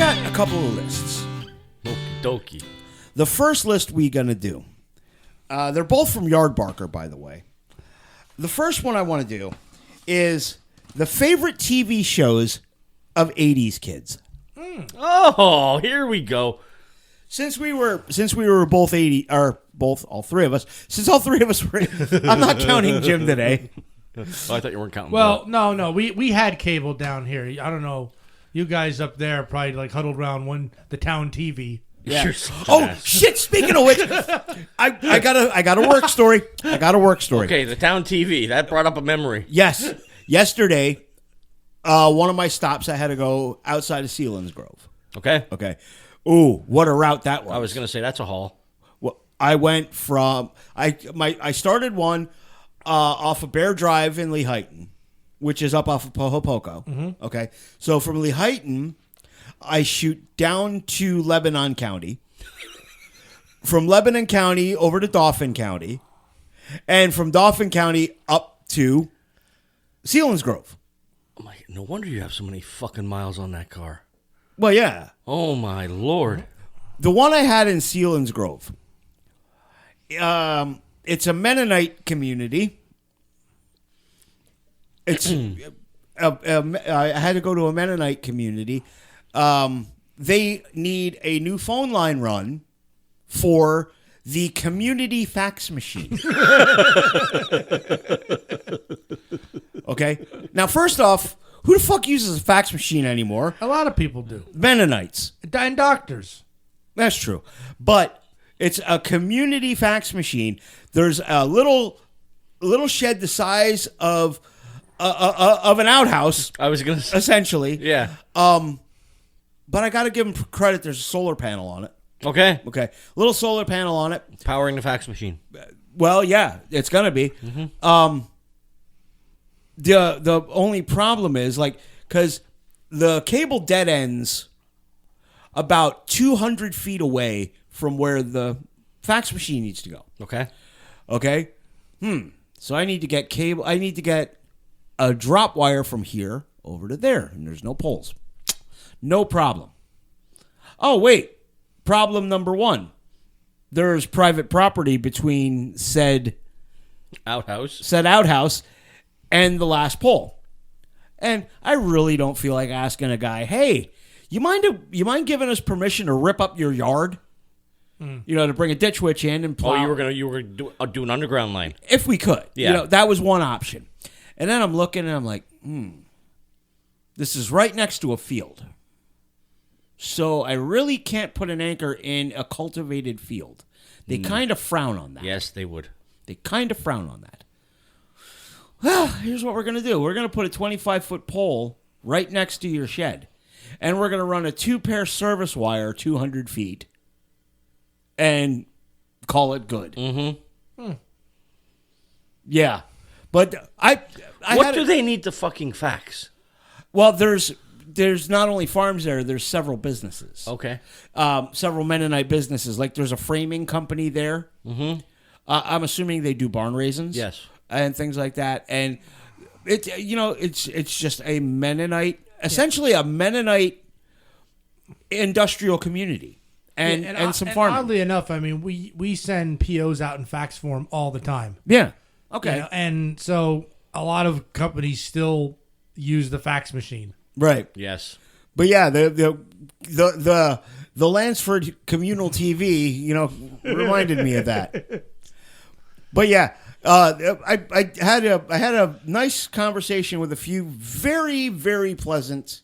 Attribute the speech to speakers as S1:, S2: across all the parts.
S1: got a couple of lists.
S2: Okie dokie.
S1: The first list we gonna do, they're both from Yardbarker, by the way. The first one I want to do is the favorite TV shows of 80s kids.
S2: Oh, here we go.
S1: Since we were both 80, or both, all three of us, since all three of us were, I'm not counting Jim today.
S2: Oh, I thought you weren't counting.
S3: Well, no, we had cable down here. I don't know. You guys up there probably like huddled around the town TV.
S1: Yeah. Oh shit! Speaking of which, I got a work story.
S2: Okay, the town TV that brought up a memory.
S1: Yes, yesterday, one of my stops, I had to go outside of Selinsgrove.
S2: Okay.
S1: Ooh, what a route that was!
S2: I was gonna say that's a haul.
S1: Well, I went from I started one off of Bear Drive in Lehighton, which is up off of Pohopoco. Mm-hmm. Okay, so from Lehighton, I shoot down to Lebanon County. From Lebanon County over to Dauphin County. And from Dauphin County up to Selinsgrove.
S2: Oh my, no wonder you have so many fucking miles on that car.
S1: Well, yeah.
S2: Oh, my Lord.
S1: The one I had in Selinsgrove, it's a Mennonite community. It's I had to go to a Mennonite community. They need a new phone line run for the community fax machine. Okay. Now, first off, who the fuck uses a fax machine anymore?
S3: A lot of people do.
S1: Mennonites.
S3: And doctors.
S1: That's true. But it's a community fax machine. There's a little shed the size of an outhouse.
S2: I was gonna say,
S1: essentially.
S2: yeah.
S1: But I got to give them credit. There's a solar panel on it.
S2: Okay.
S1: Little solar panel on it.
S2: Powering the fax machine.
S1: Well, yeah, it's gonna be.
S2: Mm-hmm.
S1: The only problem is because the cable dead ends about 200 feet away from where the fax machine needs to go. Okay. So I need to get cable. I need to get a drop wire from here over to there, and there's no poles. No problem. Oh wait, problem number one. There's private property between said outhouse and the last pole. And I really don't feel like asking a guy, "Hey, you mind giving us permission to rip up your yard?" To bring a ditch witch in and plow.
S2: Oh, you were do an underground line.
S1: If we could.
S2: Yeah.
S1: That was one option. And then I'm looking and I'm like, this is right next to a field. So I really can't put an anchor in a cultivated field. They kind of frown on that.
S2: Yes, they would.
S1: They kind of frown on that. Well, here's what we're going to do. We're going to put a 25-foot pole right next to your shed. And we're going to run a 2-pair service wire 200 feet and call it good.
S2: Mm-hmm.
S1: Yeah. But
S2: what do they need to fucking fax?
S1: Well, there's not only farms there, there's several businesses.
S2: Okay.
S1: Several Mennonite businesses. Like there's a framing company there. Mm-hmm. I'm assuming they do barn raisins.
S2: Yes.
S1: And things like that. And it's just a Mennonite, essentially a Mennonite industrial community. And some farming.
S3: Oddly enough, I mean, we send POs out in fax form all the time.
S1: Yeah. Okay.
S3: And so a lot of companies still use the fax machine.
S1: Right.
S2: Yes.
S1: But yeah, the Lansford communal TV, reminded me of that. But yeah, I had a nice conversation with a few very, very pleasant.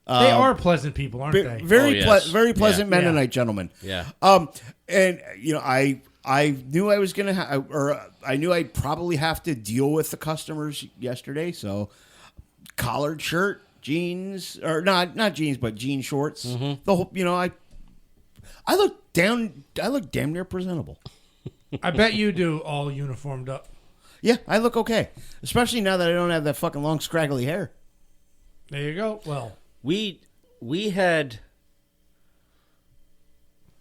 S3: They are pleasant people, aren't they?
S1: Very pleasant Mennonite gentlemen.
S2: Yeah.
S1: And I knew I was gonna I knew I'd probably have to deal with the customers yesterday. So collared shirt, jeans, or not jeans, but jean shorts. Mm-hmm. The whole, I look damn near presentable.
S3: I bet you do all uniformed up.
S1: Yeah, I look okay, especially now that I don't have that fucking long scraggly hair.
S3: There you go. Well,
S2: we had.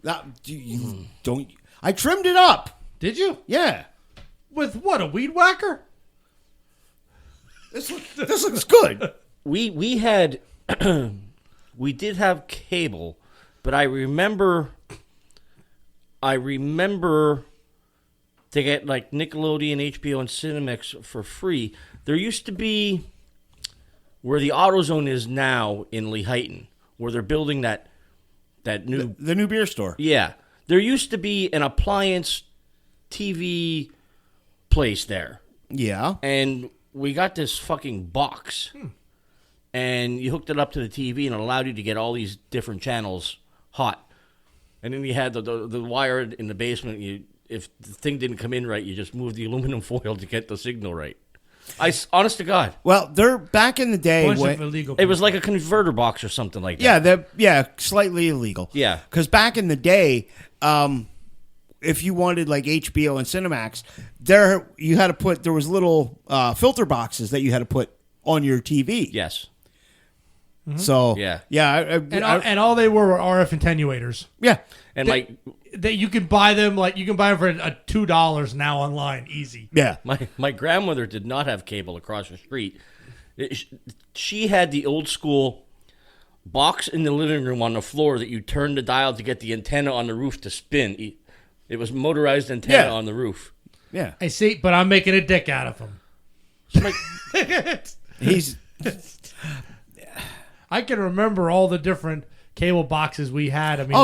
S1: Don't. I trimmed it up.
S3: Did you?
S1: Yeah.
S3: With what, a weed whacker?
S1: This looks good.
S2: We had we did have cable, but I remember to get like Nickelodeon, HBO, and Cinemax for free. There used to be where the AutoZone is now in Lehighton, where they're building that new
S1: the new beer store.
S2: Yeah, there used to be an appliance TV place there.
S1: Yeah,
S2: and we got this fucking box, and you hooked it up to the TV, and it allowed you to get all these different channels hot. And then you had the wire in the basement. If the thing didn't come in right, you just moved the aluminum foil to get the signal right. Honest to God.
S1: Well, they're back in the day.
S2: It was like a converter box or something like that.
S1: Yeah, slightly illegal.
S2: Yeah.
S1: Because back in the day, if you wanted like HBO and Cinemax, there was little filter boxes that you had to put on your TV.
S2: Yes.
S1: Mm-hmm. So
S3: and all they were RF attenuators.
S1: Yeah,
S2: and
S3: you can buy them for $2 now online, easy.
S1: Yeah,
S2: my grandmother did not have cable across the street. She had the old school box in the living room on the floor that you turn the dial to get the antenna on the roof to spin. It was motorized antenna on the roof.
S1: Yeah,
S3: I see, but I'm making a dick out of him.
S1: He's.
S3: I can remember all the different cable boxes we had. I mean,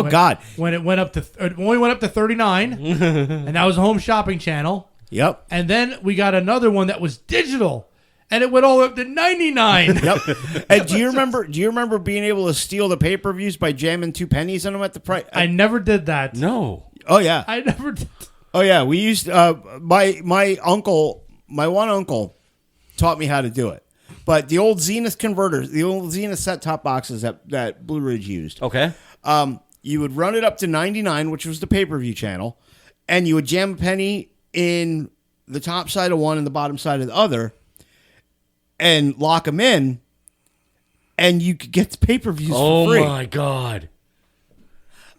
S3: when it went up to when we went up to 39, and that was a home shopping channel.
S1: Yep.
S3: And then we got another one that was digital, and it went all the way up to 99.
S1: Yep. And do you remember being able to steal the pay-per-views by jamming 2 pennies on them at the price?
S3: I never did that.
S2: No.
S1: Oh yeah.
S3: I never did.
S1: Oh yeah. We used my one uncle taught me how to do it. But the old Zenith converters, the old Zenith set-top boxes that Blue Ridge used.
S2: Okay.
S1: You would run it up to 99, which was the pay-per-view channel, and you would jam a penny in the top side of one and the bottom side of the other, and lock them in, and you could get the pay-per-views for free.
S2: Oh, my God.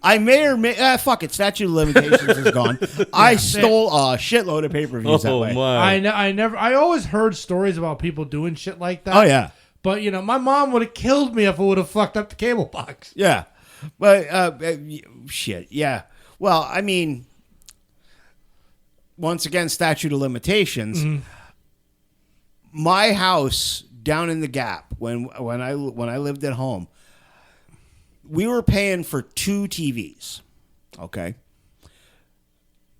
S1: I fuck it. Statute of limitations is gone. I stole a shitload of pay-per-views that way.
S2: My.
S3: I always heard stories about people doing shit like that.
S1: Oh yeah.
S3: But my mom would have killed me if I would have fucked up the cable box.
S1: Yeah. But shit. Yeah. Well, I mean, once again, statute of limitations. Mm-hmm. My house down in the Gap when I lived at home. We were paying for 2 TVs, okay?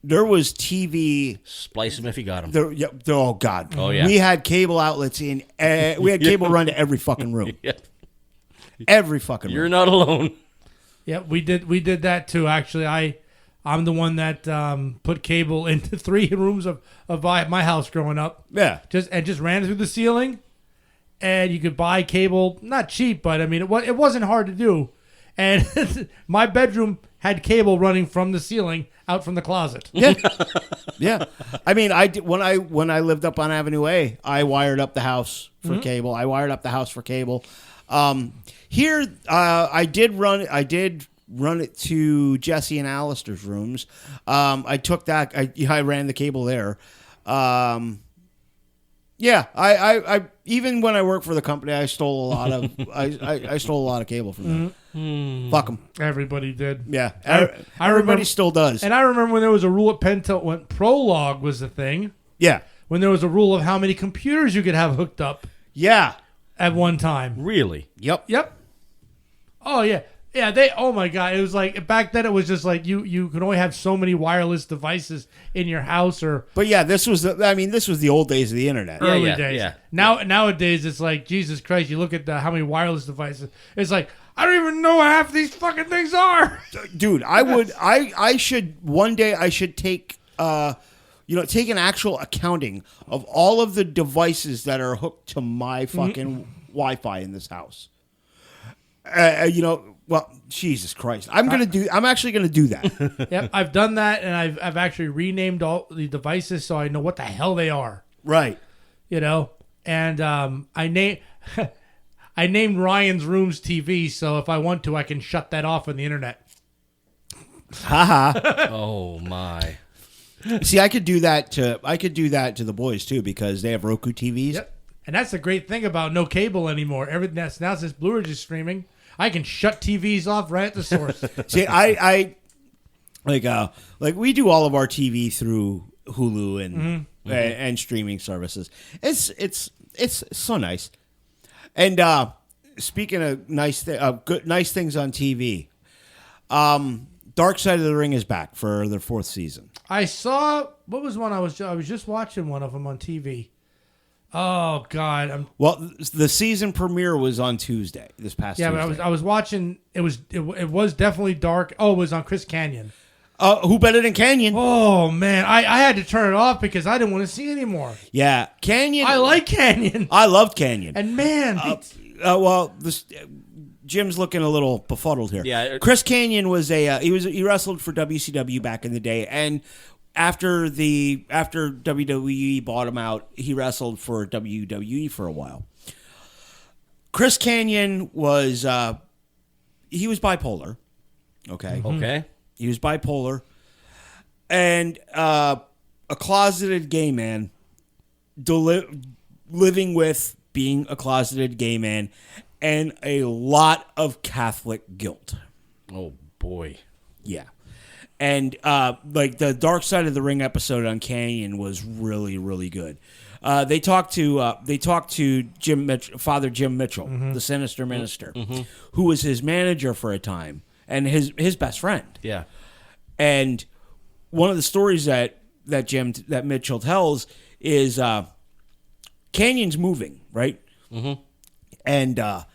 S1: There was TV...
S2: Splice them if you got them.
S1: Oh, God.
S2: Oh, yeah.
S1: We had cable outlets in... we had cable run to every fucking room.
S2: Yeah.
S1: Every fucking room.
S2: You're not alone.
S3: Yeah, we did that, too. Actually, I'm the one that put cable into 3 rooms of my house growing up.
S1: Yeah.
S3: Just ran it through the ceiling, and you could buy cable, not cheap, but, I mean, it wasn't hard to do. And my bedroom had cable running from the ceiling out from the closet.
S1: Yeah, yeah. I mean, when I lived up on Avenue A, I wired up the house for cable. I wired up the house for cable. Here, I did run it to Jesse and Alistair's rooms. I took that. I ran the cable there. Yeah, I even when I worked for the company, I stole a lot of I stole a lot of cable from them. Mm-hmm. Fuck them.
S3: Everybody did.
S1: Yeah, everybody still does.
S3: And I remember when there was a rule at Pentel when Prolog was the thing.
S1: Yeah,
S3: when there was a rule of how many computers you could have hooked up.
S1: Yeah,
S3: at one time.
S2: Really?
S1: Yep.
S3: Oh yeah. Yeah, oh my God. It was like, back then it was just like you could only have so many wireless devices in your house
S1: But yeah, this was the old days of the internet.
S3: Early days. Yeah. Nowadays it's like, Jesus Christ, you look at how many wireless devices. It's like, I don't even know what half these fucking things are.
S1: Dude, I should take take an actual accounting of all of the devices that are hooked to my fucking Wi-Fi in this house. Well, Jesus Christ. I'm actually gonna do that.
S3: Yep, I've done that, and I've actually renamed all the devices so I know what the hell they are.
S1: Right.
S3: And I named Ryan's Rooms TV, so if I want to, I can shut that off on the internet.
S1: Haha.
S2: Oh my.
S1: See, I could do that to the boys too because they have Roku TVs.
S3: Yep. And that's the great thing about no cable anymore. Everything now since Blue Ridge is streaming. I can shut TVs off right at the source.
S1: See, I like we do all of our TV through Hulu and streaming services. It's so nice. And speaking of nice things on TV, Dark Side of the Ring is back for their 4th season.
S3: I saw what was one I was just watching one of them on TV. Oh God!
S1: Well, the season premiere was on Tuesday. This past Tuesday.
S3: But I was watching. It was definitely dark. Oh, it was on Chris Canyon.
S1: Who better than Canyon?
S3: Oh man, I had to turn it off because I didn't want to see anymore.
S1: Yeah, Canyon.
S3: I like Canyon.
S1: I loved Canyon.
S3: And man,
S1: Jim's looking a little befuddled here.
S2: Yeah,
S1: Chris Canyon was he wrestled for WCW back in the day, and after WWE bought him out, he wrestled for WWE for a while. Chris Canyon was he was bipolar. Okay.
S2: Okay.
S1: He was bipolar, and a closeted gay man, living with being a closeted gay man, and a lot of Catholic guilt.
S2: Oh boy.
S1: Yeah. And like the Dark Side of the Ring episode on Canyon was really, really good. They talked to Father Jim Mitchell, the sinister minister, who was his manager for a time and his best friend.
S2: Yeah.
S1: And one of the stories that Mitchell tells is Canyon's moving, right? Mm-hmm. And a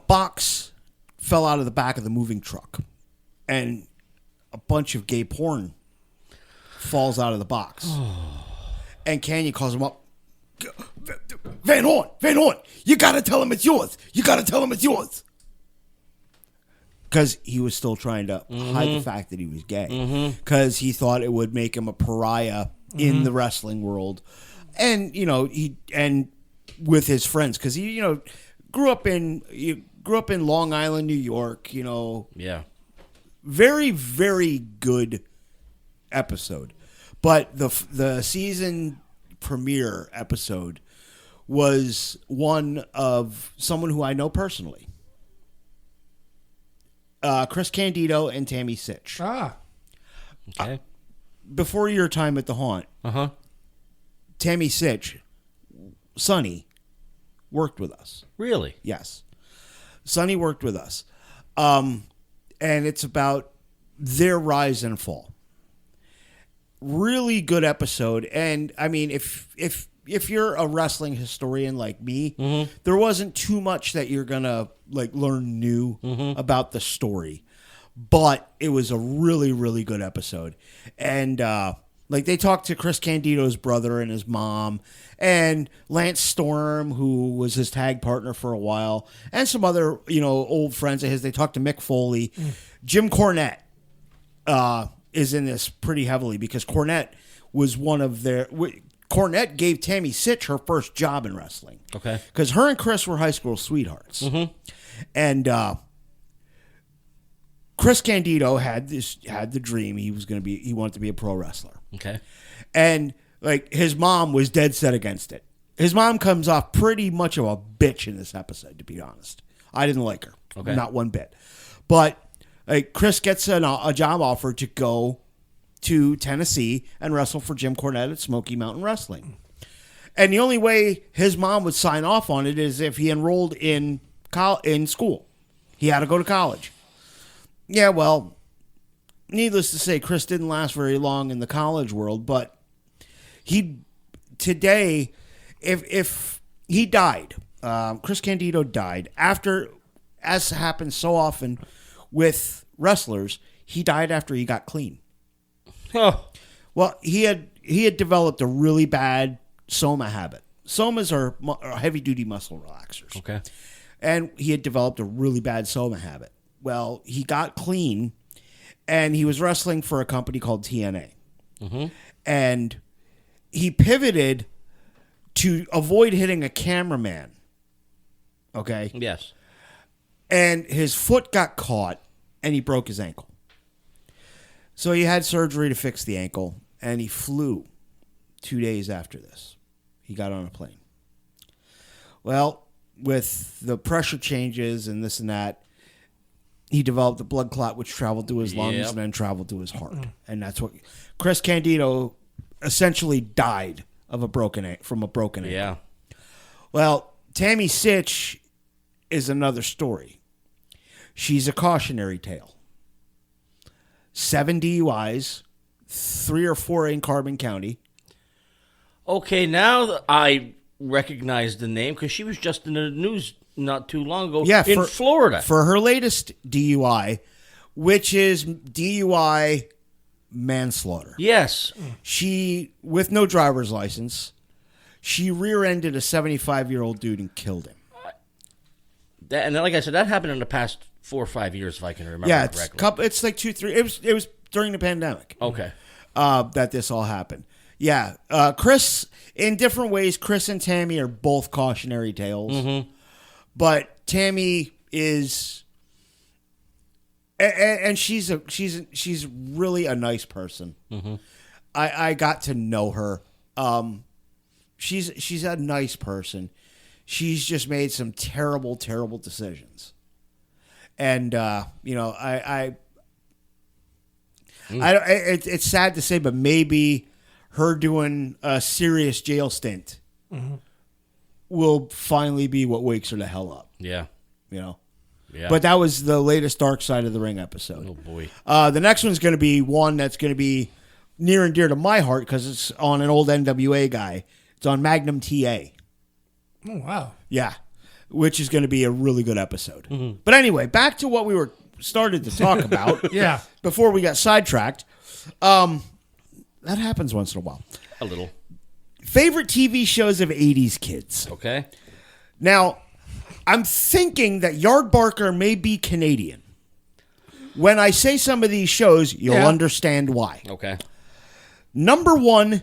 S1: box fell out of the back of the moving truck, and a bunch of gay porn falls out of the box. And Canyon calls him up. Van Horn, you got to tell him it's yours. Because he was still trying to hide the fact that he was gay. Because he thought it would make him a pariah in the wrestling world. And, and with his friends. Because he, grew up in Long Island, New York,
S2: Yeah.
S1: Very, very good episode. But the season premiere episode was one of someone who I know personally. Chris Candido and Tammy Sitch.
S2: Okay.
S1: Before your time at the Haunt, Tammy Sitch, Sonny, worked with us.
S2: Really?
S1: Yes. Sonny worked with us. And it's about their rise and fall. Really good episode. And I mean, if you're a wrestling historian like me, there wasn't too much that you're gonna learn new about the story. But it was a really, really good episode. And they talked to Chris Candido's brother and his mom, and Lance Storm, who was his tag partner for a while, and some other old friends of his. They talked to Mick Foley. Jim Cornette is in this pretty heavily because Cornette was one of their. Cornette gave Tammy Sitch her first job in wrestling.
S2: Okay.
S1: Because her and Chris were high school sweethearts. And Chris Candido had the dream he wanted to be a pro wrestler.
S2: Okay.
S1: And his mom was dead set against it. His mom comes off pretty much of a bitch in this episode, to be honest. I didn't like her.
S2: Okay.
S1: Not one bit. But Chris gets a job offer to go to Tennessee and wrestle for Jim Cornette at Smoky Mountain Wrestling. And the only way his mom would sign off on it is if he enrolled in school. He had to go to college. Yeah, well, needless to say, Chris didn't last very long in the college world, but today, if he died, Chris Candido died after, as happens so often with wrestlers, he died after he got clean.
S2: Oh.
S1: Well, he had developed a really bad soma habit. Somas are heavy-duty muscle relaxers.
S2: Okay.
S1: And he had developed a really bad soma habit. Well, he got clean, and he was wrestling for a company called TNA. And he pivoted to avoid hitting a cameraman. Okay?
S2: Yes.
S1: And his foot got caught, and he broke his ankle. So he had surgery to fix the ankle, and he flew 2 days after this. He got on a plane. Well, with the pressure changes and this and that, he developed a blood clot which traveled to his lungs and then traveled to his heart. And that's what Chris Candido essentially died from a broken ankle.
S2: Yeah.
S1: Well, Tammy Sitch is another story. She's a cautionary tale. 7 DUIs, 3 or 4 in Carbon County.
S2: Okay, now I recognize the name because she was just in the news not too long ago in Florida.
S1: For her latest DUI, which is DUI manslaughter.
S2: Yes.
S1: She, with no driver's license, she rear-ended a 75-year-old dude and killed him.
S2: And then, like I said, that happened in the past 4 or 5 years, if I can remember correctly.
S1: It's like 2, 3. It was during the pandemic.
S2: Okay.
S1: That this all happened. Yeah. Chris, in different ways, Chris and Tammy are both cautionary tales. Mm-hmm. But Tammy is, and she's really a nice person. Mm-hmm. I got to know her. She's a nice person. She's just made some terrible, terrible decisions, and it's sad to say, but maybe her doing a serious jail stint. Mm-hmm. Will finally be what wakes her the hell up.
S2: Yeah.
S1: Yeah.
S2: But
S1: that was the latest Dark Side of the Ring episode.
S2: Oh, boy.
S1: The next one's going to be one that's going to be near and dear to my heart because it's on an old NWA guy. It's on Magnum TA.
S3: Oh, wow.
S1: Yeah. Which is going to be a really good episode. Mm-hmm. But anyway, back to what we were started to talk about.
S3: Yeah.
S1: Before we got sidetracked. That happens once in a while.
S2: A little.
S1: Favorite TV shows of 80s kids.
S2: Okay.
S1: Now, I'm thinking that Yardbarker may be Canadian. When I say some of these shows, you'll understand why.
S2: Okay.
S1: Number 1,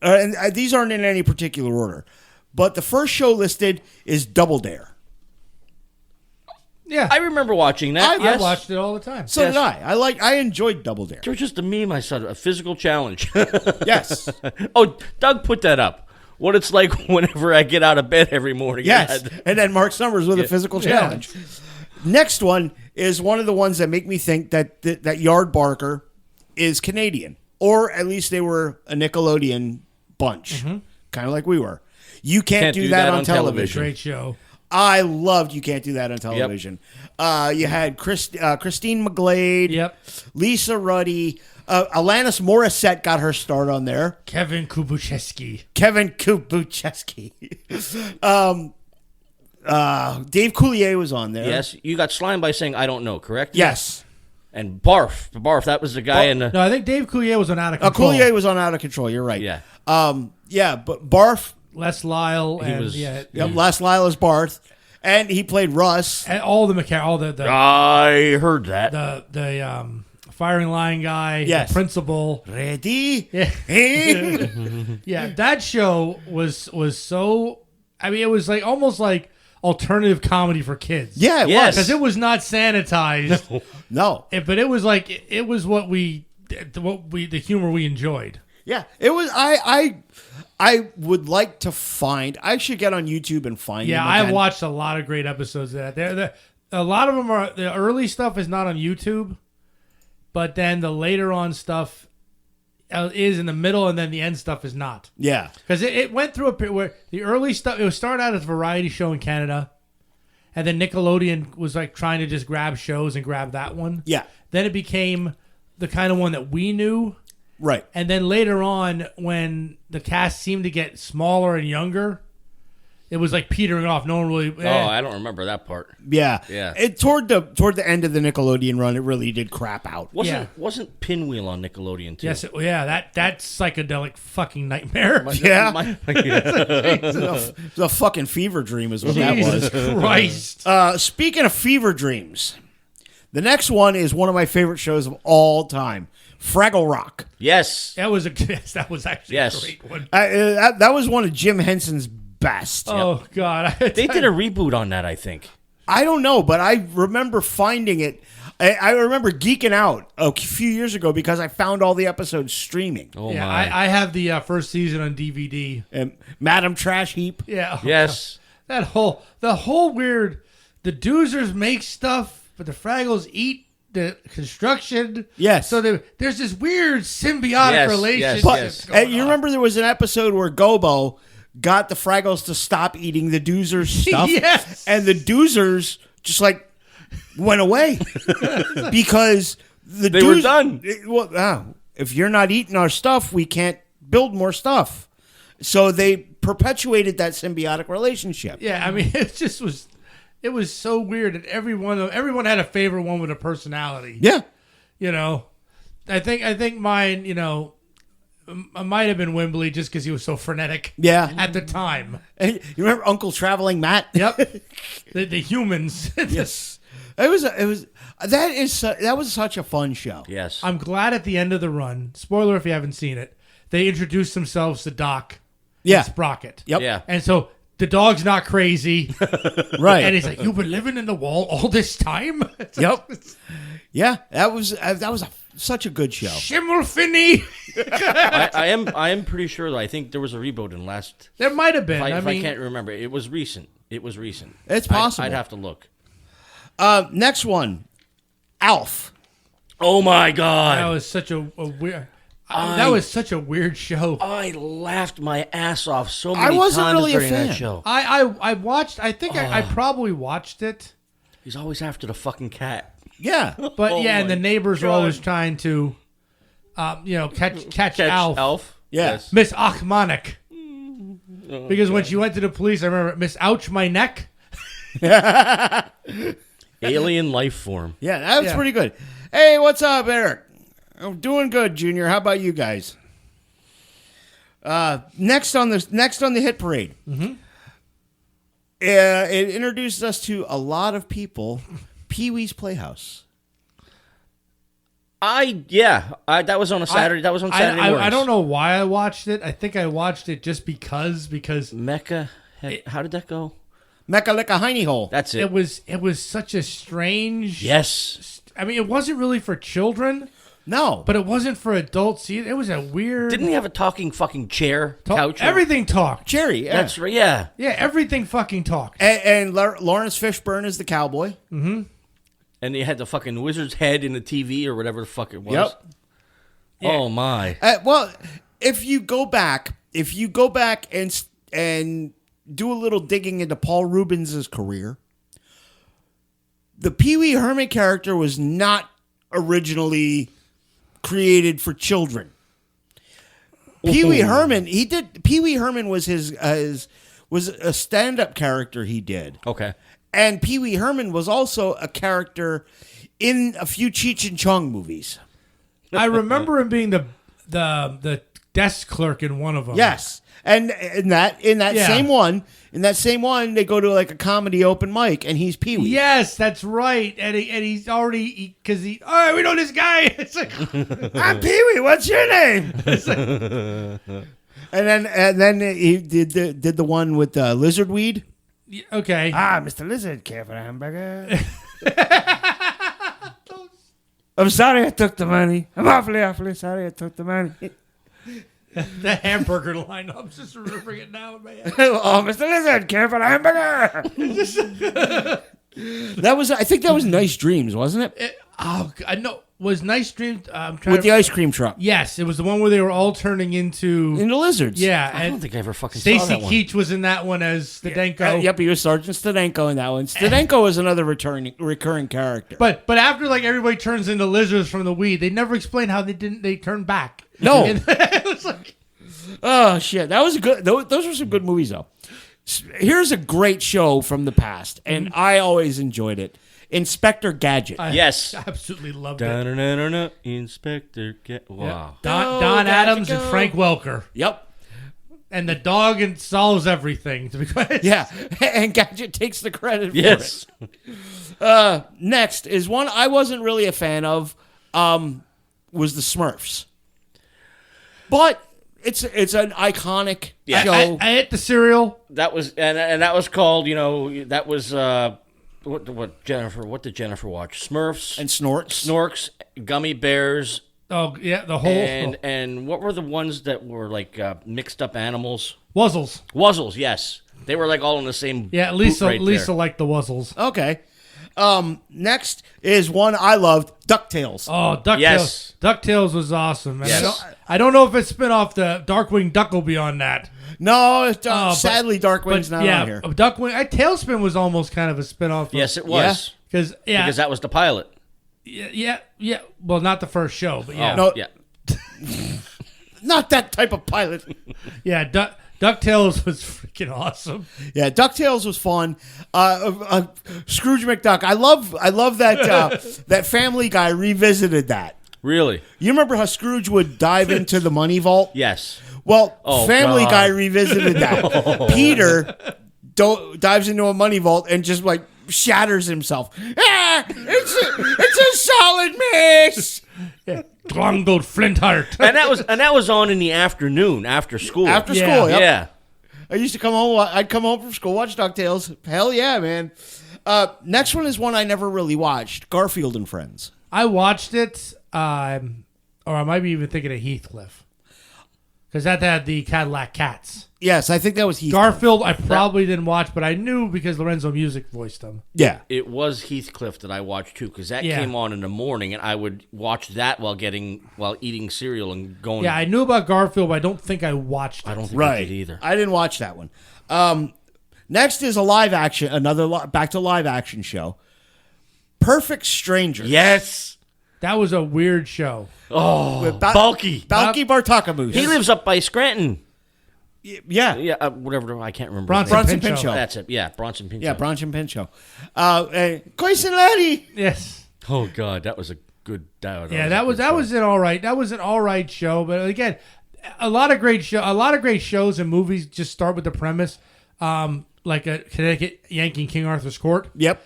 S1: and these aren't in any particular order, but the first show listed is Double Dare.
S3: Yeah.
S2: I remember watching that.
S3: I watched it all the time.
S1: So did I. I enjoyed Double Dare.
S2: It was just a meme I saw, a physical challenge.
S1: Yes.
S2: Oh, Doug put that up. What it's like whenever I get out of bed every morning.
S1: Yes. And then Mark Summers with a physical challenge. Next one is one of the ones that make me think that Yardbarker is Canadian. Or at least they were a Nickelodeon bunch. Mm-hmm. Kind of like we were. You Can't Do That on television.
S3: Great show.
S1: I loved You Can't Do That on television. Yep. You had Christine McGlade, Lisa Ruddy, Alanis Morissette got her start on there.
S3: Kevin Kubucheski.
S1: Dave Coulier was on there.
S2: Yes, you got slimed by saying I don't know, correct?
S1: Yes.
S2: And Barf, that was the guy in the...
S3: No, I think Dave Coulier was on Out of Control.
S1: Coulier was on Out of Control, you're right.
S2: Yeah.
S1: But Barf...
S3: Les Lyle
S1: Les Lyle is Barth, and he played Russ.
S3: And all the
S2: I heard that.
S3: The firing line guy,
S1: the
S3: principal.
S1: Ready?
S3: Yeah. Yeah, that show was so... I mean, it was like almost like alternative comedy for kids.
S1: Yeah, it was.
S3: Because it was not sanitized.
S1: No.
S3: But it was like, it was the humor we enjoyed.
S1: Yeah, it was. I would like to find. I should get on YouTube and find.
S3: Yeah, I've watched a lot of great episodes of that. A lot of them are, the early stuff is not on YouTube, but then the later on stuff is in the middle, and then the end stuff is not.
S1: Yeah,
S3: because it went through a period where the early stuff, it was started out as a variety show in Canada, and then Nickelodeon was like trying to just grab shows and grab that one.
S1: Yeah.
S3: Then it became the kind of one that we knew.
S1: Right.
S3: And then later on, when the cast seemed to get smaller and younger, it was like petering off. No one really...
S2: Oh, I don't remember that part.
S1: Yeah.
S2: Yeah.
S1: Toward the end of the Nickelodeon run, it really did crap out.
S2: Wasn't Pinwheel on Nickelodeon, too?
S3: Yes. That psychedelic fucking nightmare.
S1: It's a fucking fever dream is what that was.
S3: Jesus Christ.
S1: Speaking of fever dreams, the next one is one of my favorite shows of all time. Fraggle Rock.
S2: Yes.
S3: That was actually a great one.
S1: That was one of Jim Henson's best.
S3: Oh, God.
S2: They did a reboot on that, I think.
S1: I don't know, but I remember finding it. I remember geeking out a few years ago because I found all the episodes streaming.
S2: Oh, yeah, my.
S3: I have the first season on DVD.
S1: And Madam Trash Heap.
S3: Yeah.
S2: Yes.
S3: The whole weird... The Doozers make stuff... but the Fraggles eat the construction.
S1: Yes.
S3: So there's this weird symbiotic relationship.
S2: yes.
S1: And you remember there was an episode where Gobo got the Fraggles to stop eating the Doozers stuff.
S3: Yes.
S1: And the Doozers just like went away because
S2: they were done.
S1: If you're not eating our stuff, we can't build more stuff. So they perpetuated that symbiotic relationship.
S3: Yeah, I mean, it was so weird, and everyone had a favorite one with a personality.
S1: Yeah.
S3: You know, I think mine, you know, might have been Wembley just because he was so frenetic.
S1: Yeah.
S3: At the time.
S1: And you remember Uncle Traveling Matt?
S3: Yep. the humans.
S1: Yes. That was such a fun show.
S2: Yes.
S3: I'm glad at the end of the run, spoiler if you haven't seen it, they introduced themselves to Doc and Sprocket.
S1: Yep.
S2: Yeah.
S3: And so the dog's not crazy.
S1: Right.
S3: And he's like, "You've been living in the wall all this time?"
S1: Yep. Yeah, that was such a good show.
S3: Schimmelfinny.
S2: I am pretty sure, though. I think there was a reboot in last...
S3: There might have been.
S2: If I can't remember. It was recent.
S1: It's possible.
S2: I'd have to look.
S1: Next one, Alf.
S2: Oh, my God.
S3: That was such a weird... that was such a weird show.
S2: I laughed my ass off so many times
S1: I wasn't really a
S2: during
S1: fan.
S2: that show.
S3: I watched... I think I probably watched it.
S2: He's always after the fucking cat.
S1: Yeah.
S3: But
S2: Oh
S3: and the
S2: my
S3: neighbors were
S2: God.
S3: always trying to, catch Alf.
S1: Yeah.
S2: Yes.
S3: Miss Achmanek. Because when she went to the police, I remember, Miss Ouch My Neck.
S2: Alien life form.
S1: Yeah, that was
S3: Yeah.
S1: pretty good. Hey, what's up, Eric? I'm doing good, Junior. How about you guys? Next on the hit parade. Mm-hmm. It introduced us to a lot of people. Pee-wee's Playhouse.
S2: That was on a Saturday. That was on Saturday mornings.
S3: I don't know why I watched it. I think I watched it just because
S2: Mecca. How did that go?
S1: Mecca Licka Hiney Hole.
S2: That's it.
S3: it was such a strange.
S2: Yes.
S3: I mean, it wasn't really for children,
S1: No.
S3: but it wasn't for adults either. It was a weird.
S2: Didn't he have a talking fucking chair, couch?
S3: Everything talked.
S1: Jerry. Yeah.
S2: That's right. Yeah.
S3: Yeah, everything fucking talked.
S1: And Lawrence Fishburne is the cowboy.
S3: Mm-hmm.
S2: And they had the fucking wizard's head in the TV or whatever the fuck it was.
S1: Yep.
S3: Yeah.
S2: Oh my.
S1: Well, if you go back and do a little digging into Paul Rubens' career, the Pee Wee Herman character was not originally created for children. Pee Wee Herman, Pee Wee Herman was was a stand-up character he did.
S2: Okay.
S1: And Pee Wee Herman was also a character in a few Cheech and Chong movies.
S3: I remember him being the desk clerk in one of them.
S1: Yes. And in that
S3: Yeah.
S1: same one, they go to like a comedy open mic, and he's Pee Wee.
S3: Yes, that's right. And he's already because all right, we know this guy. It's like
S1: I'm Pee Wee. What's your name? and then he did the one with Lizardweed.
S3: okay.
S1: Mr. Lizard, care for a hamburger? I'm sorry I took the money. I'm awfully sorry I took the money.
S3: The hamburger line. I'm just remembering it now in my head.
S1: Oh, Mr. Lizard, care for a hamburger? I think that was Nice Dreams, wasn't it?
S3: I know. Was Nice Dreams? I'm trying
S1: With the ice cream truck.
S3: Yes, it was the one where they were all turning into
S1: lizards.
S3: Yeah,
S2: I
S3: and
S2: don't think I ever fucking saw
S3: Stacy
S2: that one.
S3: Keach was in that one as Stadenko.
S1: Yep, he was Sergeant Stadenko in that one. Stadenko was another recurring character.
S3: But after like everybody turns into lizards from the weed, they never explain how they turn back.
S1: No.
S3: And it was like,
S1: Oh shit, that was good. Those were some good movies though. Here's a great show from the past, and I always enjoyed it. Inspector Gadget.
S3: I
S2: Yes.
S3: absolutely loved it.
S2: Da-na-na-na-na, Inspector Wow.
S3: Don
S1: Gadget,
S3: Adams
S1: go.
S3: and Frank Welker,
S1: Yep.
S3: and the dog solves everything. To be quite
S1: Yeah, and Gadget takes the credit
S2: Yes.
S1: for it. Next is one I wasn't really a fan of. Was the Smurfs, but it's an iconic show.
S3: I ate the cereal.
S2: That was and that was called, that was what did Jennifer watch? Smurfs
S1: and Snorks.
S2: Snorks, Gummy Bears,
S3: Oh yeah, the whole
S2: and what were the ones that were like mixed up animals?
S3: Wuzzles.
S2: Wuzzles, yes. They were like all in the same
S3: Yeah, Lisa
S2: boot right
S3: Lisa
S2: there.
S3: liked the Wuzzles.
S1: Okay. Next is one I loved, DuckTales.
S3: Oh, DuckTales.
S2: Yes.
S3: DuckTales was awesome. Man.
S2: Yes.
S3: I don't know if it's spin off the Darkwing Duck will be on that.
S1: No, sadly, Darkwing's not on here.
S3: Darkwing. Tailspin was almost kind of a spin off.
S2: Yes, it was.
S3: Because
S2: that was the pilot.
S3: Yeah. Well, not the first show, but yeah.
S1: No.
S2: Yeah.
S1: Not that type of pilot.
S3: Yeah, DuckTales was freaking awesome.
S1: Yeah, DuckTales was fun. Scrooge McDuck. I love that that Family Guy revisited that.
S2: Really?
S1: You remember how Scrooge would dive into the money vault?
S2: Yes.
S1: Well,
S2: Oh,
S1: Family
S2: God.
S1: Guy revisited that. Peter dives into a money vault and just like shatters himself. It's a solid miss.
S3: Yeah. Glungled Flintheart.
S2: And that was on in the afternoon after school.
S1: After
S3: Yeah.
S1: school, yep.
S2: Yeah.
S1: I used to come home. I'd come home from school, watch DuckTales. Hell yeah, man. Next one is one I never really watched. Garfield and Friends.
S3: I watched it, or I might be even thinking of Heathcliff. Because that had the Cadillac Cats.
S1: Yes, I think that was Heathcliff.
S3: Garfield, I probably didn't watch, but I knew because Lorenzo Music voiced him.
S1: Yeah.
S2: It was Heathcliff that I watched too, because that
S3: Yeah.
S2: came on in the morning, and I would watch that while eating cereal and going.
S3: Yeah, I knew about Garfield, but I don't think I watched it.
S2: I don't think I
S1: Right.
S2: did either.
S1: I didn't watch that one. Next is a live action, back to live action show. Perfect Strangers.
S2: Yes.
S3: That was a weird show.
S2: Oh,
S1: With
S2: Bulky.
S1: Balky Bartakamoose.
S2: He lives up by Scranton.
S1: Yeah.
S2: Yeah, whatever. I can't remember.
S3: Bronson
S2: his name.
S1: Bronson
S3: Pinchot.
S1: Pinchot.
S2: That's it. Yeah, Bronson Pinchot.
S1: Yeah, Bronson Pinchot. Coisin Laddie.
S3: Yes.
S2: Oh God, that was a good.
S3: Yeah, that was an all right. That was an all right show, but again, a lot of great shows and movies just start with the premise, like a Connecticut Yankee King Arthur's Court.
S1: Yep.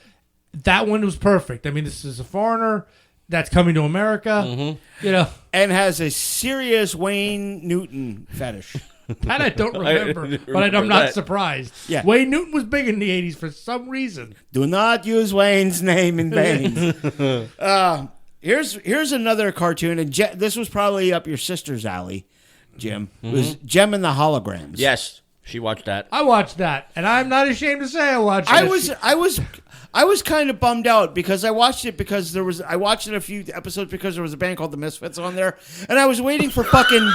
S3: That one was perfect. I mean, this is a foreigner that's coming to America.
S2: Mm-hmm.
S3: You know,
S1: And has a serious Wayne Newton fetish.
S3: that I don't remember,
S2: didn't
S3: but I'm
S2: remember
S3: not
S2: that.
S3: surprised.
S1: Yeah.
S3: Wayne Newton was big in the '80s for some reason.
S1: Do not use Wayne's name in vain. Here's another cartoon, and this was probably up your sister's alley, Jim. It was Gem and the Holograms.
S2: Yes, she watched that.
S3: I watched that, and I'm not ashamed to say I watched it.
S1: I was kind of bummed out because I watched it I watched it a few episodes because there was a band called the Misfits on there, and I was waiting for fucking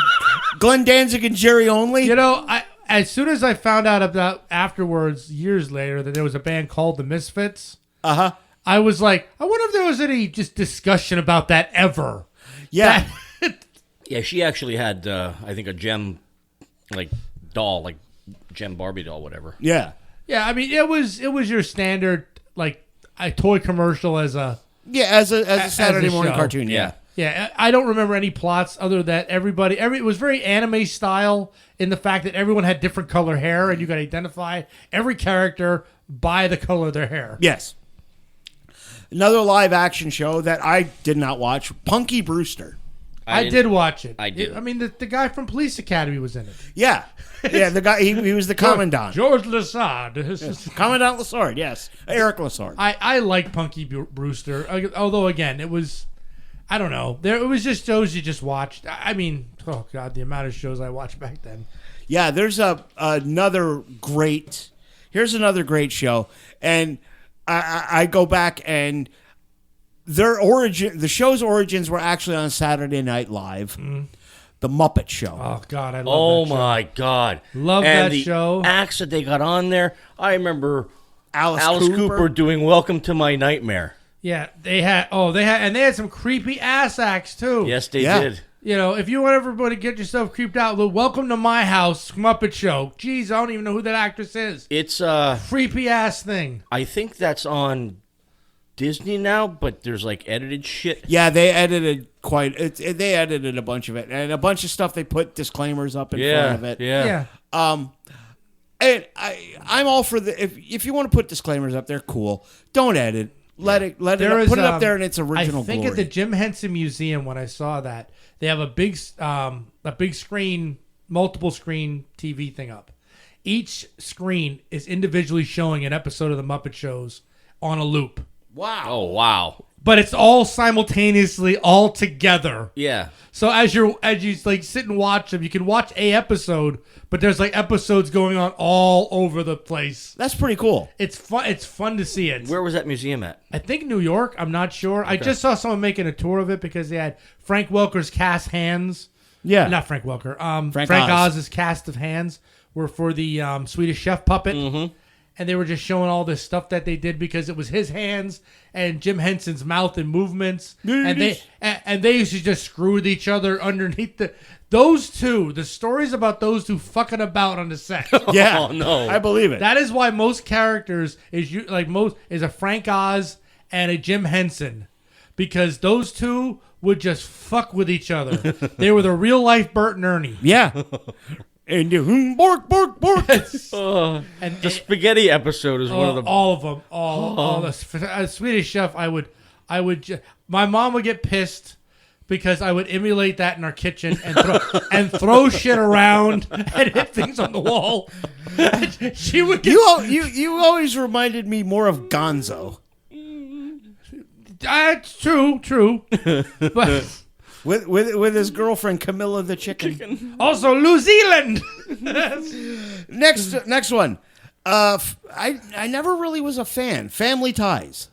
S1: Glenn Danzig and Jerry Only.
S3: You know, as soon as I found out about afterwards, years later, that there was a band called the Misfits, I was like, I wonder if there was any just discussion about that ever.
S1: Yeah.
S2: Yeah, she actually had, I think, a Gem doll, like Gem Barbie doll, whatever.
S1: Yeah.
S3: Yeah, I mean, it was your standard like a toy commercial as a
S1: As a Saturday
S3: a
S1: morning
S3: show.
S1: cartoon. Yeah.
S3: Yeah, I don't remember any plots other than it was very anime style in the fact that everyone had different color hair and you could identify every character by the color of their hair.
S1: Yes. Another live action show that I did not watch, Punky Brewster.
S3: I did watch it.
S2: I did.
S3: I mean, the guy from Police Academy was in it.
S1: Yeah. Yeah, the guy, he was the commandant.
S3: George Lassard.
S1: Commandant Lassard, yes. Eric Lassard.
S3: I like Punky Brewster, although, again, it was, I don't know. It was just shows you just watched. I mean, oh, God, the amount of shows I watched back then.
S1: Yeah, there's another great show. And I go back and the show's origins were actually on Saturday Night Live. The Muppet Show.
S3: Oh, God, I love
S2: Oh
S3: that show.
S2: my God!
S3: Love
S2: and
S3: that
S2: the
S3: show.
S2: acts that they got on there. I remember
S1: Alice
S2: Cooper doing "Welcome to My Nightmare."
S3: Yeah, they had some creepy ass acts, too.
S2: Yes, they
S1: Yeah.
S2: did.
S3: You know, if you want everybody to get yourself creeped out, look, Welcome to My House, Muppet Show. Jeez, I don't even know who that actress is.
S2: It's
S3: Creepy ass thing.
S2: I think that's on Disney now, but there's like edited shit.
S1: Yeah, they edited they edited a bunch of it. And a bunch of stuff they put disclaimers up in front of it.
S2: Yeah.
S1: And I'm all for if you want to put disclaimers up there, cool. Don't edit. Let it put it up there in its original
S3: I think
S1: glory.
S3: at the Jim Henson Museum, when I saw that, they have a big screen, multiple screen TV thing up. Each screen is individually showing an episode of the Muppet Shows on a loop.
S1: Wow.
S2: Oh wow.
S3: but it's all simultaneously all together.
S2: Yeah.
S3: So as you like sit and watch them, you can watch a episode, but there's like episodes going on all over the place.
S1: That's pretty cool.
S3: It's fun. It's fun to see it.
S2: Where was that museum at?
S3: I think New York. I'm not sure. I just saw someone making a tour of it because they had Frank Welker's cast hands.
S1: Yeah.
S3: Not Frank Welker.
S1: Frank
S3: Frank
S1: Oz.
S3: Oz's cast of hands were for the Swedish Chef puppet. Mm-hmm. And they were just showing all this stuff that they did because it was his hands and Jim Henson's mouth and movements. And they used to just screw with each other underneath those two. The stories about those two fucking about on the set.
S1: Yeah.
S2: Oh, no.
S1: I believe it.
S3: That is why most characters is a Frank Oz and a Jim Henson, because those two would just fuck with each other. They were the real life Bert and Ernie.
S1: Yeah. And you bork, bork, bork.
S3: And
S2: The spaghetti episode is one of the...
S3: all of them, all the Swedish Chef. My mom would get pissed because I would emulate that in our kitchen and throw shit around and hit things on the wall. She would get,
S1: You always reminded me more of Gonzo.
S3: That's true. But
S1: With his girlfriend Camilla the chicken.
S3: also New Zealand.
S1: Next one. I never really was a fan. Family Ties.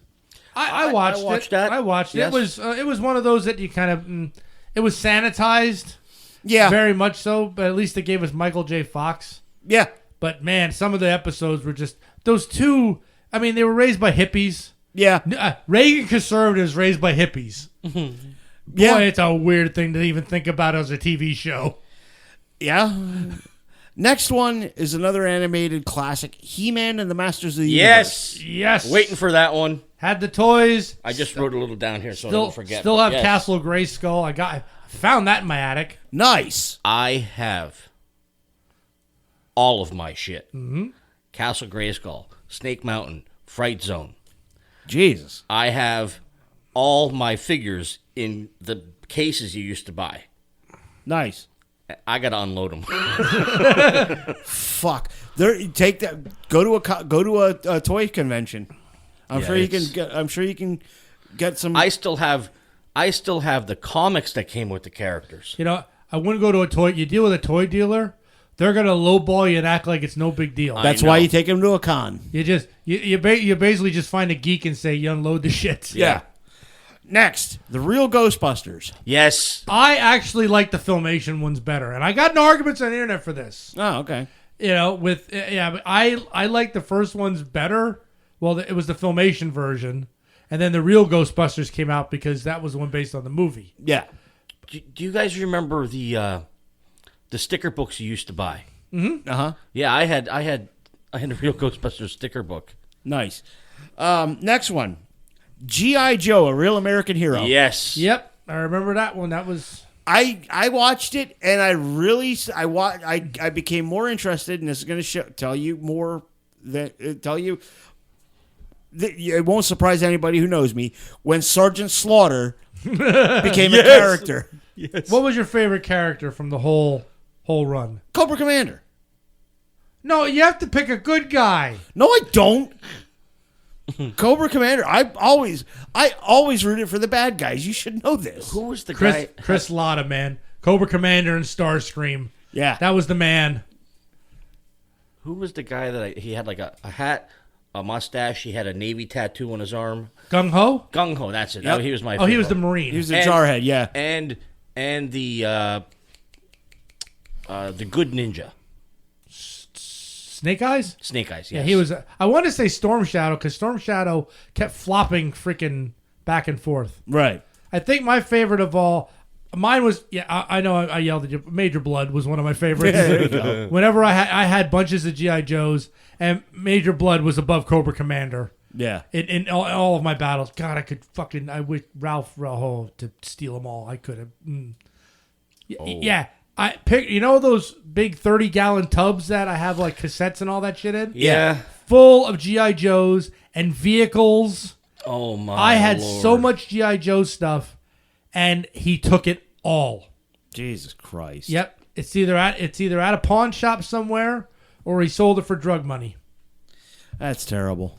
S3: I watched
S2: that.
S3: I watched it.
S2: Yes.
S3: It was one of those that you kind of it was sanitized.
S1: Yeah.
S3: Very much so, but at least they gave us Michael J. Fox.
S1: Yeah.
S3: But man, some of the episodes were just those two. I mean, they were raised by hippies.
S1: Yeah.
S3: Reagan conservatives raised by hippies.
S1: Yeah.
S3: Boy, it's a weird thing to even think about as a TV show.
S1: Yeah. Next one is another animated classic, He-Man and the Masters of the Universe.
S3: Yes.
S2: Waiting for that one.
S3: Had the toys.
S2: I just wrote a little down here so I don't forget.
S3: Still
S2: but
S3: have
S2: yes.
S3: Castle Grayskull. I found that in my attic.
S1: Nice.
S2: I have all of my shit. Mm-hmm. Castle Grayskull, Snake Mountain, Fright Zone.
S1: Jesus.
S2: I have all my figures in the cases you used to buy.
S1: Nice.
S2: I got to unload them.
S1: Fuck. Take that. Go to a toy convention. I'm sure you can get some.
S2: I still have the comics that came with the characters.
S3: You know, I wouldn't go to a toy. You deal with a toy dealer, they're gonna lowball you and act like it's no big deal.
S1: That's why you take him to a con.
S3: You basically just find a geek and say you unload the shit.
S1: Yeah. Next, the real Ghostbusters.
S2: Yes.
S3: I actually like the Filmation ones better, and I got in arguments on the internet for this.
S1: Oh, okay.
S3: You know, but I like the first ones better. Well, it was the Filmation version, and then the real Ghostbusters came out because that was the one based on the movie.
S1: Yeah.
S2: Do you guys remember the sticker books you used to buy?
S3: Mm-hmm.
S1: Uh huh.
S2: Yeah, I had a real Ghostbusters sticker book.
S1: Nice. Next one, G.I. Joe, a real American hero.
S2: Yes.
S3: Yep, I remember that one. That was
S1: I watched it and I became more interested, and this is going to tell you more it won't surprise anybody who knows me when Sergeant Slaughter became a character.
S2: Yes.
S3: What was your favorite character from the whole run?
S1: Cobra Commander.
S3: No, you have to pick a good guy.
S1: No, I don't. Cobra Commander. I always rooted for the bad guys. You should know this.
S2: Who was the guy?
S3: Chris Latta, man. Cobra Commander and Starscream.
S1: Yeah.
S3: That was the man.
S2: Who was the guy that he had like a hat, a mustache? He had a Navy tattoo on his arm.
S3: Gung Ho?
S2: Gung Ho, that's it.
S1: Yep.
S2: He was my.
S3: Oh, he was the
S2: favorite.
S3: Marine.
S1: He was the jarhead. Yeah.
S2: And the good ninja.
S3: Snake Eyes?
S2: Snake Eyes. Yes.
S3: Yeah, he was. I want to say Storm Shadow because Storm Shadow kept flopping freaking back and forth.
S1: Right.
S3: I think my favorite of all, mine was. Yeah, I know I yelled at you. Major Blood was one of my favorites.
S1: There you go.
S3: Whenever I had bunches of GI Joes, and Major Blood was above Cobra Commander.
S1: Yeah.
S3: In all of my battles, God, I wish Ralph Raho to steal them all. I could have. Yeah. I pick, those big 30-gallon tubs that I have like cassettes and all that shit in?
S2: Yeah.
S3: Full of G.I. Joes and vehicles.
S2: Oh my!
S3: I had
S2: Lord.
S3: so much G.I. Joe stuff, and he took it all.
S1: Jesus Christ.
S3: Yep. It's either at a pawn shop somewhere or he sold it for drug money.
S1: That's terrible.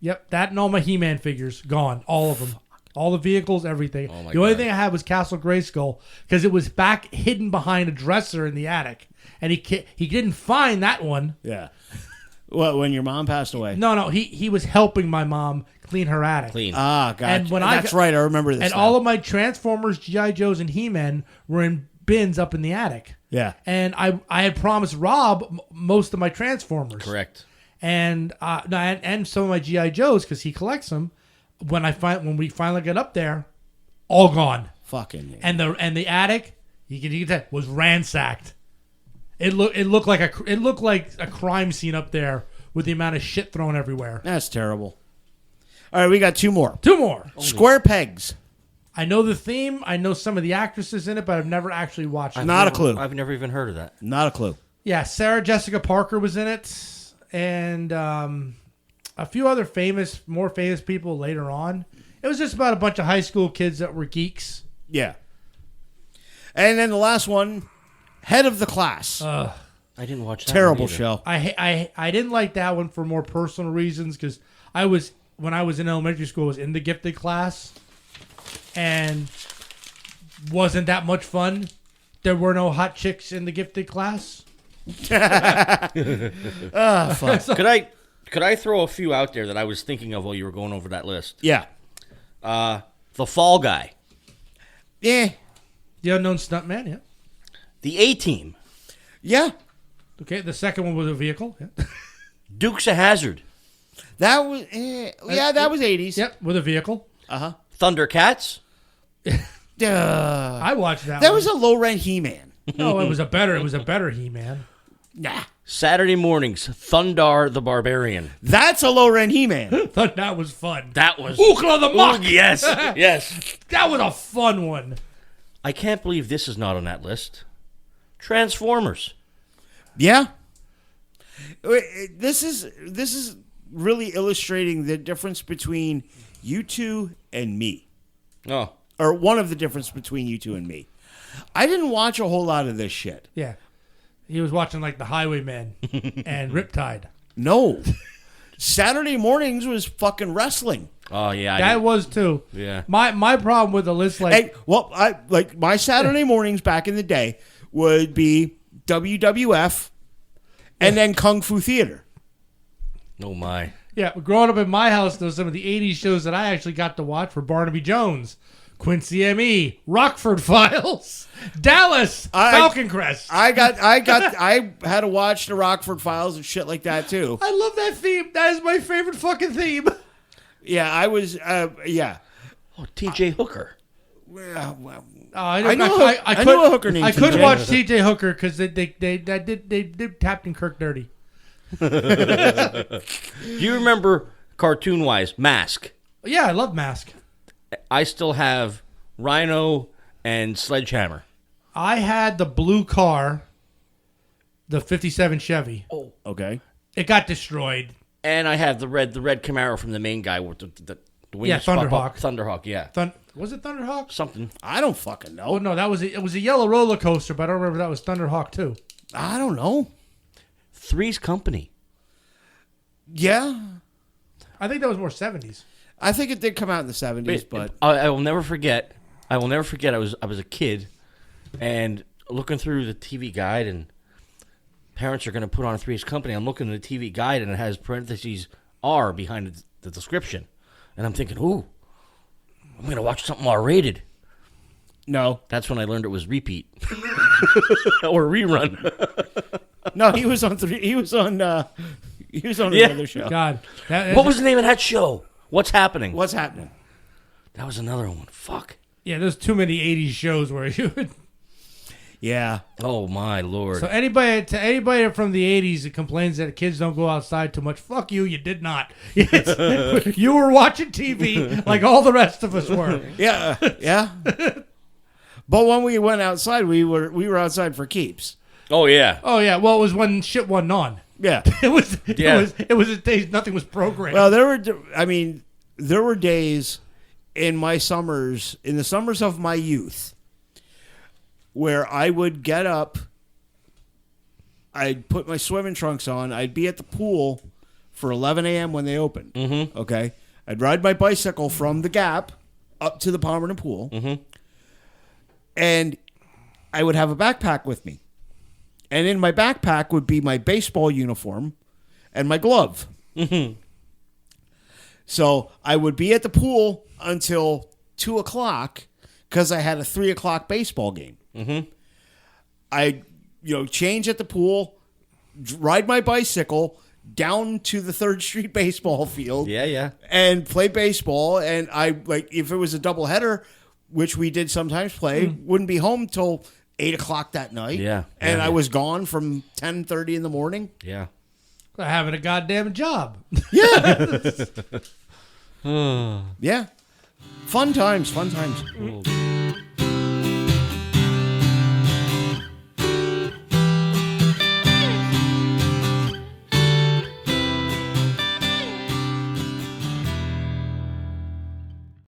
S3: Yep. That and all my He-Man figures gone, all of them. All the vehicles, everything.
S2: Oh my
S3: The only
S2: God.
S3: thing I had was Castle Grayskull because it was back hidden behind a dresser in the attic, and he didn't find that one.
S1: Yeah. What, when your mom passed away?
S3: No, he was helping my mom clean her attic.
S1: Ah, gotcha.
S3: And when
S1: That's right. I remember this.
S3: And
S1: now.
S3: all of my Transformers, G.I. Joes, and He-Men were in bins up in the attic.
S1: Yeah.
S3: And I had promised Rob most of my Transformers.
S2: Correct.
S3: And and some of my G.I. Joes because he collects them. When we finally got up there, all gone.
S1: Fucking.
S3: And the attic, you can tell, was ransacked. It looked like a crime scene up there with the amount of shit thrown everywhere.
S1: That's terrible. All right, we got two more.
S3: Two more.
S1: Square pegs.
S3: I know the theme. I know some of the actresses in it, but I've never actually watched it.
S1: Not a clue.
S2: I've never even heard of that.
S1: Not a clue.
S3: Yeah, Sarah Jessica Parker was in it, and a few other more famous people later on. It was just about a bunch of high school kids that were geeks.
S1: Yeah. And then the last one, Head of the Class.
S2: I didn't watch that.
S1: Terrible
S2: one either.
S1: show.
S3: I didn't like that one for more personal reasons because when I was in elementary school, I was in the gifted class, and wasn't that much fun. There were no hot chicks in the gifted class.
S1: Fuck.
S2: Could I throw a few out there that I was thinking of while you were going over that list?
S1: Yeah.
S2: The Fall Guy,
S1: Yeah.
S3: The Unknown Stuntman, yeah.
S2: the A-Team,
S1: Yeah.
S3: Okay, the second one was a vehicle. Yeah.
S2: Dukes of Hazzard,
S1: That was that was 80s.
S3: Yep, with a vehicle.
S2: Thundercats,
S3: I watched that.
S1: That
S3: one.
S1: was a low rent He-Man.
S3: No, it was a better He-Man.
S1: Nah.
S2: Saturday mornings, Thundar the Barbarian.
S1: That's a low rent He-Man.
S3: Thought that was fun.
S2: That was
S3: Ookla the Muck.
S2: Ooh, yes, yes.
S3: That was a fun one.
S2: I can't believe this is not on that list. Transformers.
S1: Yeah. This is really illustrating the difference between you two and me.
S2: Oh,
S1: Or one of the difference between you two and me. I didn't watch a whole lot of this shit.
S3: Yeah. He was watching like The Highwaymen and Riptide.
S1: No. Saturday mornings was fucking wrestling.
S2: oh yeah.
S3: That was too.
S2: Yeah.
S3: My problem with the list, like,
S1: Hey, my Saturday mornings back in the day would be WWF and then Kung Fu Theater.
S2: Oh my.
S3: yeah, growing up in my house, though, some of the 80s shows that I actually got to watch were Barnaby Jones, Quincy M.E., Rockford Files, Dallas, Falcon Crest.
S1: I had to watch the Rockford Files and shit like that too.
S3: I love that theme. That is my favorite fucking theme.
S1: Yeah, I was. Yeah.
S2: Oh, T.J. Hooker.
S1: Well,
S3: I
S1: I knew a hooker named
S3: I couldn't
S1: TJ.
S3: watch T.J. Hooker because they did Captain Kirk dirty.
S2: Do you remember cartoon-wise Mask?
S3: Yeah, I love Mask.
S2: I still have Rhino and Sledgehammer.
S3: I had the blue car, the '57 Chevy.
S2: Oh,
S1: okay.
S3: It got destroyed.
S2: and I have the red Camaro from the main guy with the wings.
S3: Yeah,
S2: pop up.
S3: Thunderhawk.
S2: Thunderhawk, yeah.
S3: Was it Thunderhawk?
S2: Something.
S1: I don't fucking know.
S3: Oh no, it was a yellow roller coaster, but I don't remember if that was Thunderhawk too.
S1: I don't know.
S2: Three's Company.
S1: Yeah.
S3: I think that was more 70s.
S1: I think it did come out in the 70s, but
S2: I will never forget. I was a kid, and looking through the TV guide, and parents are going to put on Three's Company. I'm looking at the TV guide, and it has parentheses R behind the description, and I'm thinking, ooh, I'm going to watch something R-rated.
S1: no.
S2: That's when I learned it was repeat or rerun.
S1: No, he was on another show.
S3: God,
S2: What was the name of that show? What's happening?
S1: What's happening?
S2: That was another one. Fuck.
S3: Yeah, there's too many 80s shows where you would.
S1: Yeah.
S2: Oh my lord.
S3: So anybody from the 80s that complains that kids don't go outside too much, fuck you, you did not. Yes. You were watching TV like all the rest of us were.
S1: Yeah. Yeah. But when we went outside, we were outside for keeps.
S2: Oh yeah.
S3: Oh yeah, well it was when shit wasn't on.
S1: Yeah.
S3: It was
S2: Yeah.
S3: it was a day nothing was programmed.
S1: Well, there were days in the summers of my youth, where I would get up, I'd put my swimming trunks on, I'd be at the pool for 11 a.m. when they opened. Mm-hmm. Okay, I'd ride my bicycle from the Gap up to the Palmerton pool, and I would have a backpack with me. And in my backpack would be my baseball uniform and my glove. So I would be at the pool until 2 o'clock because I had a 3 o'clock baseball game. I, change at the pool, ride my bicycle down to the 3rd Street baseball field.
S2: Yeah.
S1: And play baseball. And if it was a doubleheader, which we did sometimes play, wouldn't be home till 8 o'clock that night.
S2: Yeah.
S1: And I was gone from 10:30 in the morning.
S2: Yeah.
S3: Having a goddamn job.
S1: Yeah. Yeah. Fun times.